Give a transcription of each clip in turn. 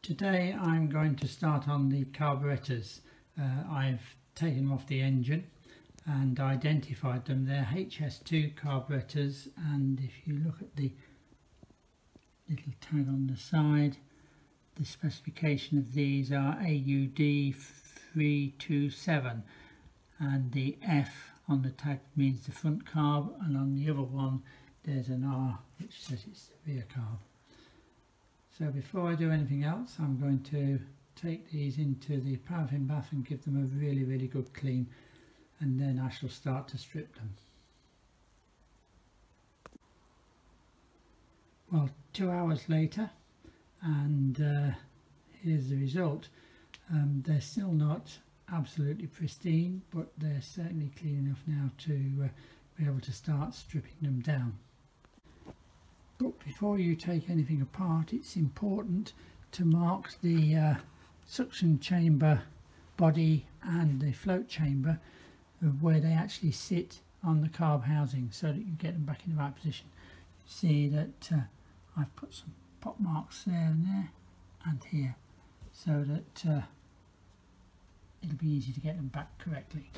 Today I'm going to start on the carburetors. I've taken them off the engine and identified them. They're HS2 carburetors, and if you look at the little tag on the side, the specification of these are AUD 327, and the F on the tag means the front carb, and on the other one there's an R which says it's the rear carb. So before I do anything else, I'm going to take these into the paraffin bath and give them a really good clean, and then I shall start to strip them. Well, 2 hours later, and here's the result. They're still not absolutely pristine, but they're certainly clean enough now to be able to start stripping them down. But before you take anything apart, it's important to mark the suction chamber body and the float chamber of where they actually sit on the carb housing, so that you get them back in the right position. You see that I've put some pot marks there and here, so that it'll be easy to get them back correctly.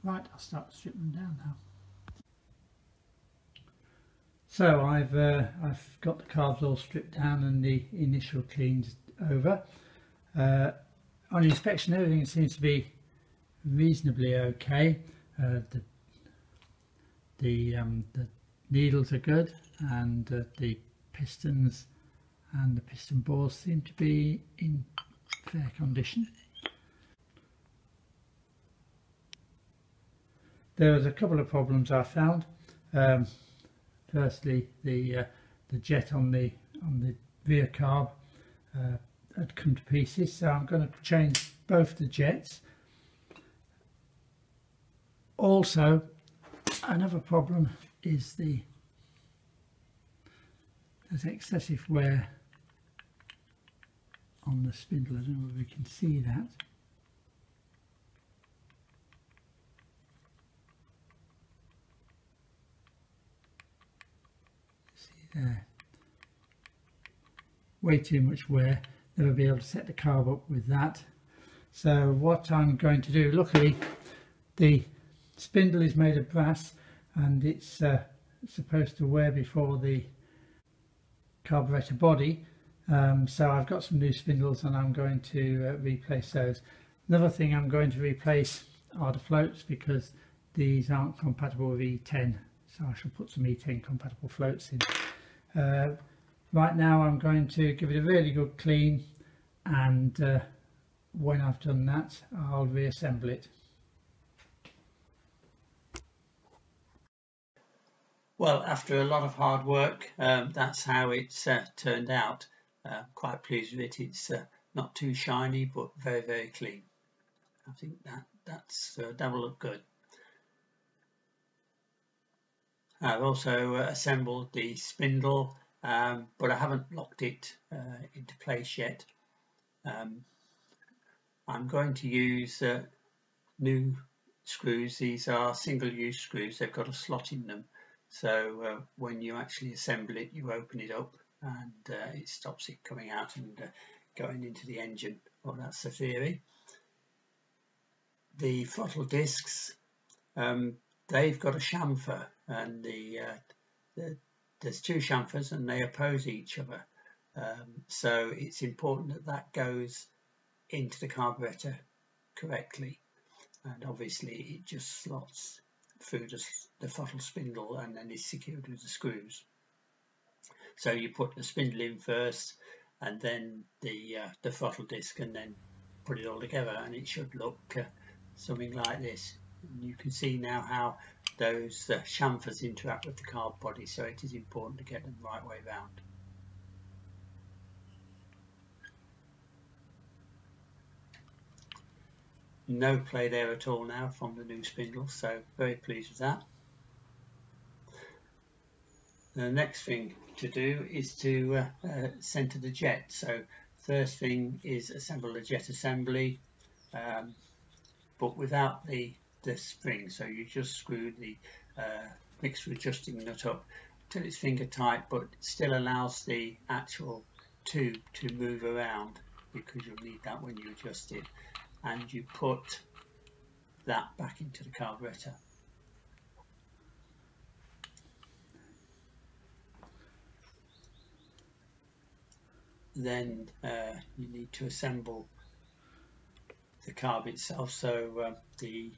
Right, I'll start stripping them down now. So I've got the carbs all stripped down and the initial cleans over. On inspection, everything seems to be reasonably okay. The needles are good, and the pistons and the piston bores seem to be in fair condition. There was a couple of problems I found. Firstly, the jet on the rear carb had come to pieces, so I'm going to change both the jets. Also, another problem is there's excessive wear on the spindle. I don't know if we can see that. There, way too much wear. Never be able to set the carb up with that. So what I'm going to do, luckily the spindle is made of brass, and it's supposed to wear before the carburetor body, so I've got some new spindles and I'm going to replace those. Another thing I'm going to replace are the floats, because these aren't compatible with E10, so I shall put some E10 compatible floats in. Right now I'm going to give it a really good clean, and when I've done that I'll reassemble it. Well, after a lot of hard work, that's how it's turned out. Quite pleased with it. It's not too shiny, but very clean. I think that will look good. I've also assembled the spindle, but I haven't locked it into place yet. I'm going to use new screws. These are single-use screws. They've got a slot in them, so when you actually assemble it, you open it up and it stops it coming out and going into the engine. Well, that's the theory. The throttle discs, they've got a chamfer, and there's two chamfers and they oppose each other, so it's important that that goes into the carburetor correctly, and obviously it just slots through the throttle spindle and then is secured with the screws. So you put the spindle in first and then the throttle disc, and then put it all together, and it should look something like this. And you can see now how those chamfers interact with the carb body, so it is important to get them the right way round. No play there at all now from the new spindle, so very pleased with that. The next thing to do is to centre the jet. So first thing is assemble the jet assembly, but without the spring. So you just screw the mixture adjusting nut up till it's finger tight, but it still allows the actual tube to move around, because you'll need that when you adjust it, and you put that back into the carburetor. Then you need to assemble the carb itself, so the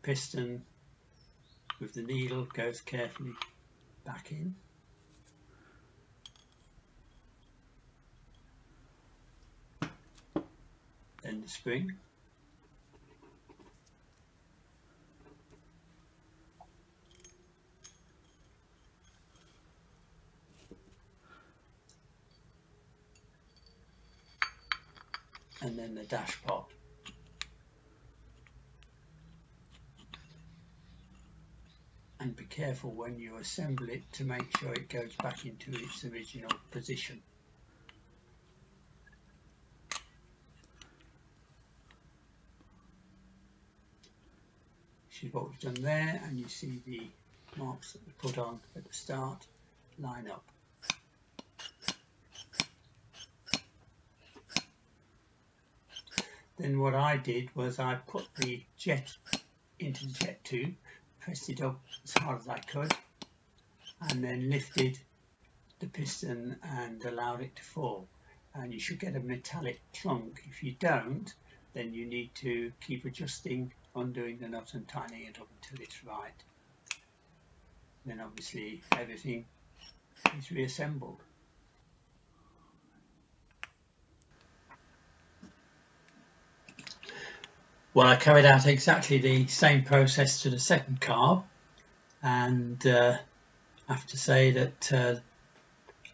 piston with the needle goes carefully back in. Then the spring. And then the dash pot. And be careful when you assemble it to make sure it goes back into its original position. This is what we've done there, and you see the marks that we put on at the start line up. Then what I did was I put the jet into the jet tube, pressed it up as hard as I could, and then lifted the piston and allowed it to fall. And you should get a metallic clunk. If you don't, then you need to keep adjusting, undoing the nut and tightening it up until it's right. Then obviously everything is reassembled. Well, I carried out exactly the same process to the second carb, and I have to say that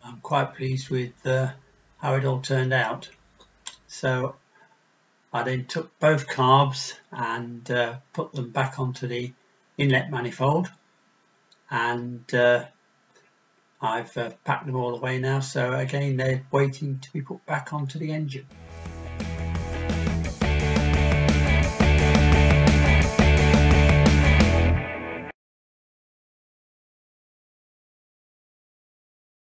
I'm quite pleased with how it all turned out. So I then took both carbs and put them back onto the inlet manifold, and I've packed them all away now, so again they're waiting to be put back onto the engine.